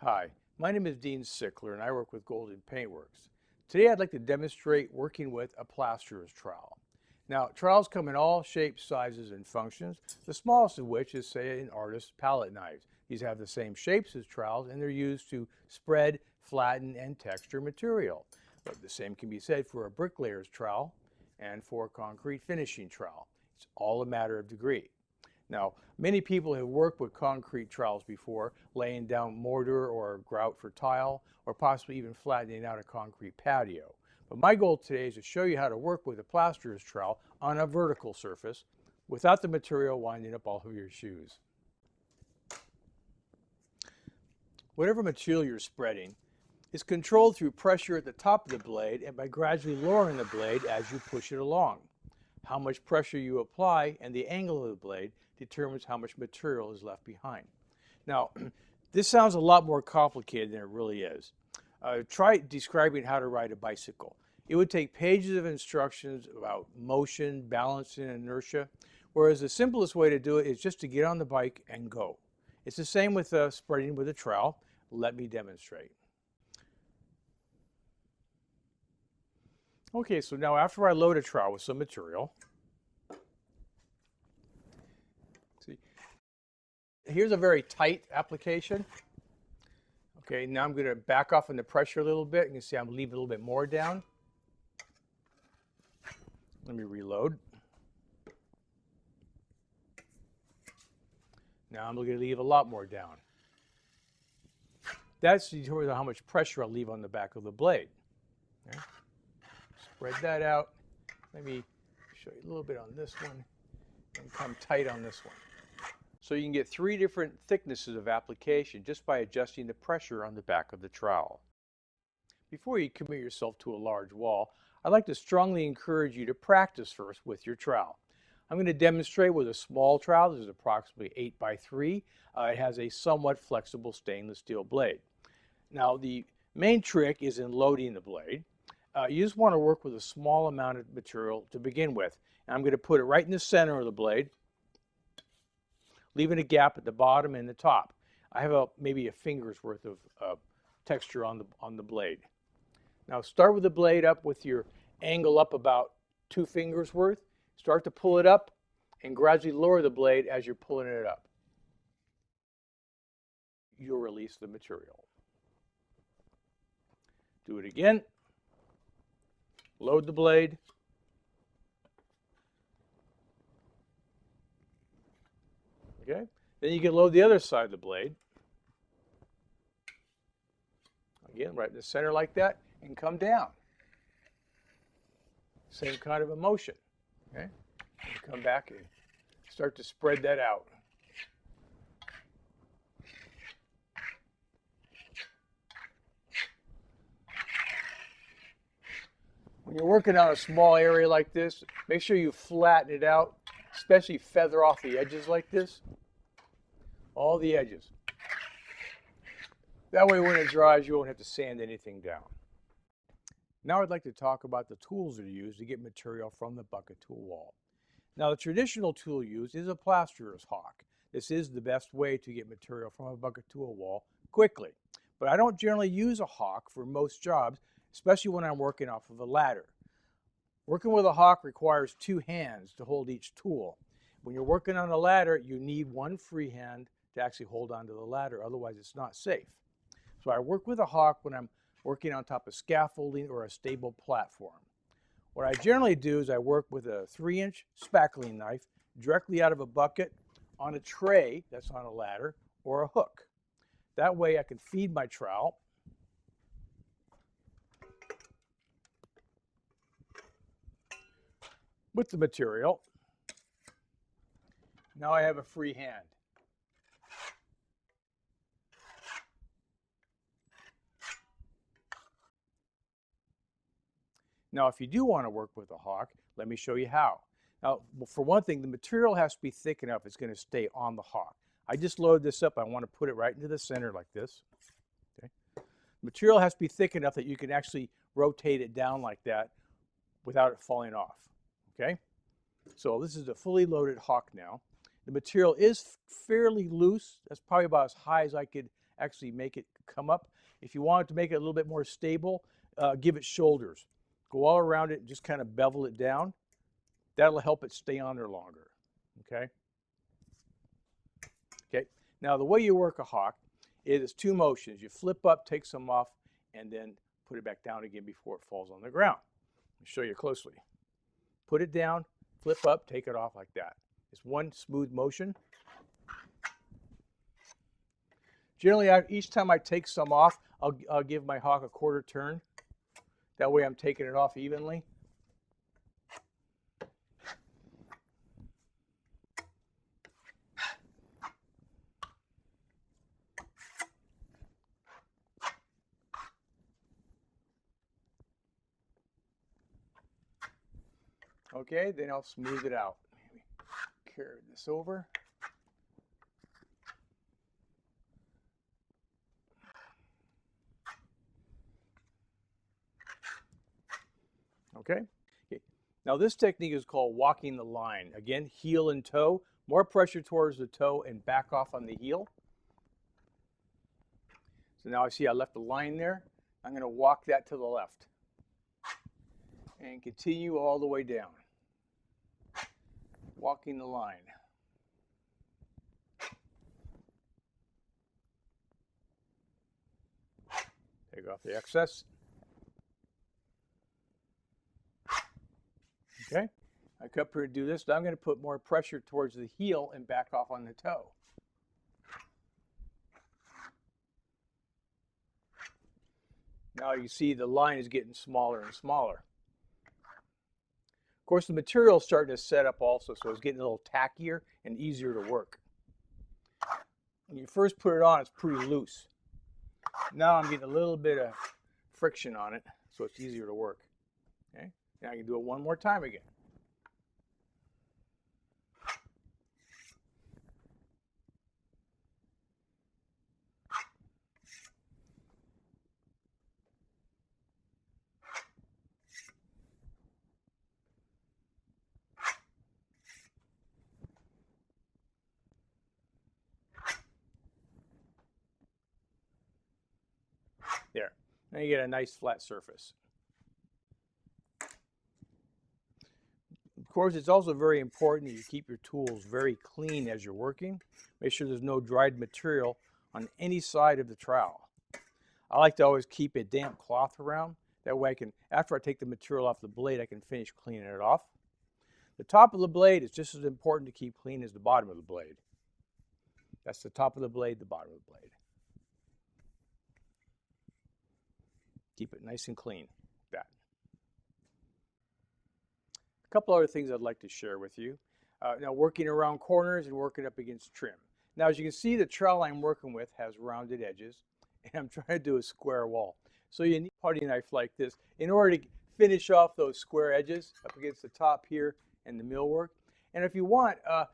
Hi, my name is Dean Sickler and I work with Golden Paintworks. Today I'd like to demonstrate working with a plasterer's trowel. Now, trowels come in all shapes, sizes, and functions, the smallest of which is, say, an artist's palette knives. These have the same shapes as trowels and they're used to spread, flatten, and texture material. But the same can be said for a bricklayer's trowel and for a concrete finishing trowel. It's all a matter of degree. Now, many people have worked with concrete trowels before, laying down mortar or grout for tile, or possibly even flattening out a concrete patio. But my goal today is to show you how to work with a plasterer's trowel on a vertical surface without the material winding up all of your shoes. Whatever material you're spreading is controlled through pressure at the top of the blade and by gradually lowering the blade as you push it along. How much pressure you apply and the angle of the blade determines how much material is left behind. Now, this sounds a lot more complicated than it really is. Try describing how to ride a bicycle. It would take pages of instructions about motion, balance, and inertia, whereas the simplest way to do it is just to get on the bike and go. It's the same with spreading with a trowel. Let me demonstrate. Okay, so now after I load a trowel with some material, see, here's a very tight application. Okay, now I'm going to back off on the pressure a little bit. You can see I'm leaving a little bit more down. Let me reload. Now I'm going to leave a lot more down. That's determined how much pressure I'll leave on the back of the blade. Okay. Spread that out. Let me show you a little bit on this one and come tight on this one. So you can get 3 different thicknesses of application just by adjusting the pressure on the back of the trowel. Before you commit yourself to a large wall, I'd like to strongly encourage you to practice first with your trowel. I'm going to demonstrate with a small trowel. This is approximately 8 by 3. It has a somewhat flexible stainless steel blade. Now the main trick is in loading the blade. You just want to work with a small amount of material to begin with. And I'm going to put it right in the center of the blade, leaving a gap at the bottom and the top. I have maybe a finger's worth of texture on the blade. Now start with the blade up with your angle up about 2 fingers worth. Start to pull it up and gradually lower the blade as you're pulling it up. You'll release the material. Do it again. Load the blade. Okay. Then you can load the other side of the blade. Again, right in the center like that, and come down. Same kind of a motion. Okay. And come back and start to spread that out. When you're working on a small area like this, make sure you flatten it out, especially feather off the edges like this. All the edges. That way when it dries, you won't have to sand anything down. Now I'd like to talk about the tools that are used to get material from the bucket to a wall. Now the traditional tool used is a plasterer's hawk. This is the best way to get material from a bucket to a wall quickly. But I don't generally use a hawk for most jobs, especially when I'm working off of a ladder. Working with a hawk requires 2 hands to hold each tool. When you're working on a ladder, you need 1 free hand to actually hold onto the ladder, otherwise it's not safe. So I work with a hawk when I'm working on top of scaffolding or a stable platform. What I generally do is I work with a 3-inch spackling knife directly out of a bucket on a tray that's on a ladder or a hook. That way I can feed my trowel with the material. Now I have a free hand. Now, if you do want to work with a hawk, let me show you how. Now, for one thing, the material has to be thick enough it's going to stay on the hawk. I just loaded this up. I want to put it right into the center like this. Okay. The material has to be thick enough that you can actually rotate it down like that without it falling off. Okay. So this is a fully loaded hawk now. The material is fairly loose. That's probably about as high as I could actually make it come up. If you want to make it a little bit more stable, give it shoulders. Go all around it and just kind of bevel it down. That'll help it stay on there longer, okay? Okay, now the way you work a hawk is 2 motions. You flip up, take some off, and then put it back down again before it falls on the ground. I'll show you closely. Put it down, flip up, take it off like that. It's one smooth motion. Generally, each time I take some off, I'll give my hawk a quarter turn. That way I'm taking it off evenly. Okay, then I'll smooth it out. Maybe carry this over. Okay. Now this technique is called walking the line. Again, heel and toe. More pressure towards the toe and back off on the heel. So now I see I left a line there. I'm going to walk that to the left. And continue all the way down. Walking the line. Take off the excess. Okay, I come here to do this. Now I'm going to put more pressure towards the heel and back off on the toe. Now you see the line is getting smaller and smaller. Of course, the material is starting to set up also, so it's getting a little tackier and easier to work. When you first put it on, it's pretty loose. Now I'm getting a little bit of friction on it, so it's easier to work. Okay, now I can do it one more time again. There. Now you get a nice flat surface. Of course, it's also very important that you keep your tools very clean as you're working. Make sure there's no dried material on any side of the trowel. I like to always keep a damp cloth around. That way I can, after I take the material off the blade, I can finish cleaning it off. The top of the blade is just as important to keep clean as the bottom of the blade. That's the top of the blade, the bottom of the blade. Keep it nice and clean, like that. A couple other things I'd like to share with you. Now, working around corners and working up against trim. Now, as you can see, the trowel I'm working with has rounded edges, and I'm trying to do a square wall. So you need a putty knife like this in order to finish off those square edges up against the top here and the millwork. And if you want, a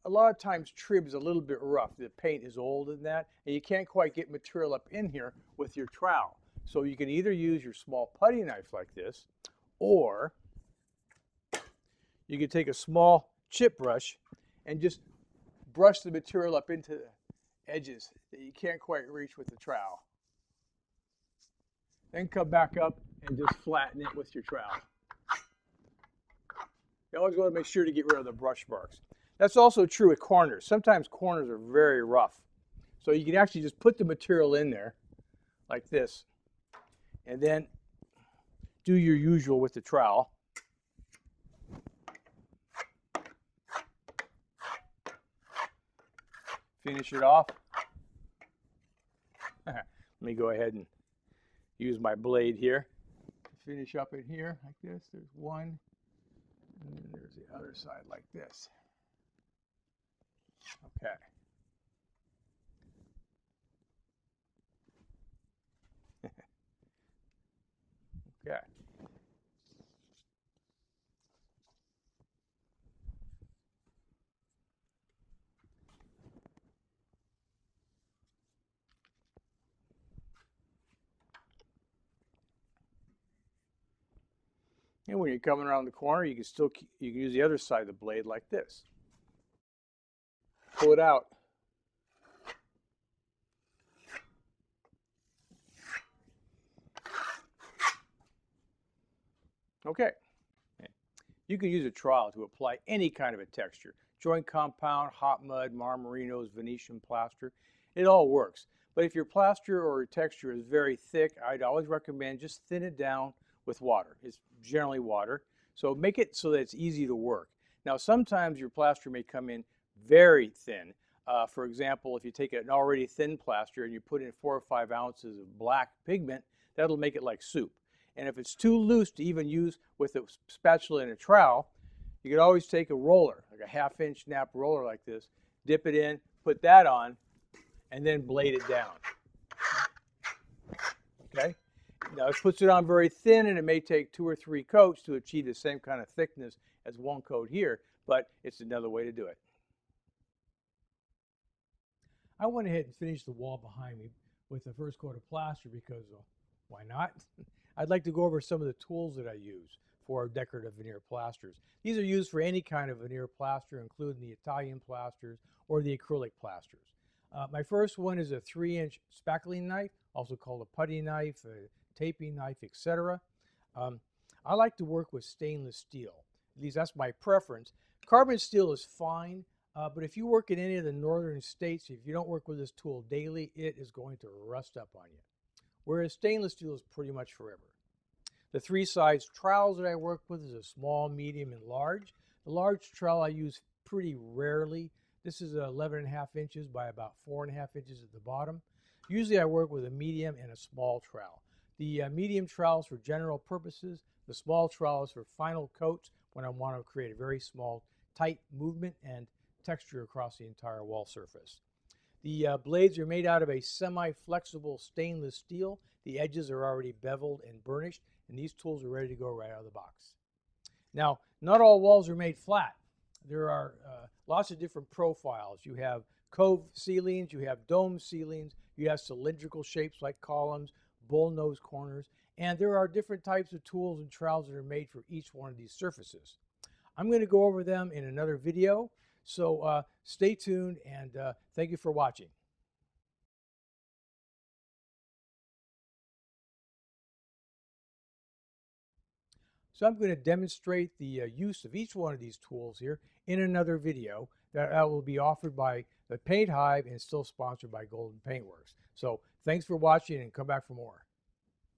lot of times trim is a little bit rough. The paint is old in that, and you can't quite get material up in here with your trowel. So you can either use your small putty knife like this, or you can take a small chip brush and just brush the material up into the edges that you can't quite reach with the trowel. Then come back up and just flatten it with your trowel. You always want to make sure to get rid of the brush marks. That's also true with corners. Sometimes corners are very rough. So you can actually just put the material in there like this, and then do your usual with the trowel. Finish it off. Let me go ahead and use my blade here. Finish up in here like this. There's one, and then there's the other side like this. Okay. Okay. And when you're coming around the corner, you can use the other side of the blade like this. Pull it out. Okay. You can use a trowel to apply any kind of a texture. Joint compound, hot mud, Marmarinos, Venetian plaster. It all works. But if your plaster or texture is very thick, I'd always recommend just thin it down with water. It's generally water. So make it so that it's easy to work. Now, sometimes your plaster may come in very thin. For example, if you take an already thin plaster and you put in 4 or 5 ounces of black pigment, that'll make it like soup. And if it's too loose to even use with a spatula and a trowel, you could always take a roller, like a 1/2 inch nap roller like this, dip it in, put that on, and then blade it down. Okay? Now it puts it on very thin, and it may take 2 or 3 coats to achieve the same kind of thickness as one coat here, but it's another way to do it. I went ahead and finished the wall behind me with the first coat of plaster because why not? I'd like to go over some of the tools that I use for decorative veneer plasters. These are used for any kind of veneer plaster, including the Italian plasters or the acrylic plasters. My first one is a 3-inch spackling knife, also called a putty knife, a taping knife, etc. I like to work with stainless steel. At least that's my preference. Carbon steel is fine, but if you work in any of the northern states, if you don't work with this tool daily, it is going to rust up on you. Whereas stainless steel is pretty much forever. The 3 size trowels that I work with is a small, medium, and large. The large trowel I use pretty rarely. This is 11.5 inches by about 4.5 inches at the bottom. Usually I work with a medium and a small trowel. The medium trowels for general purposes, the small trowels for final coats when I want to create a very small, tight movement and texture across the entire wall surface. The blades are made out of a semi-flexible stainless steel. The edges are already beveled and burnished, and these tools are ready to go right out of the box. Now, not all walls are made flat. There are lots of different profiles. You have cove ceilings, you have dome ceilings, you have cylindrical shapes like columns, bullnose corners, and there are different types of tools and trowels that are made for each one of these surfaces. I'm going to go over them in another video. So stay tuned, and thank you for watching. So I'm going to demonstrate the use of each one of these tools here in another video that will be offered by the Paint Hive and still sponsored by Golden Paintworks. So thanks for watching, and come back for more.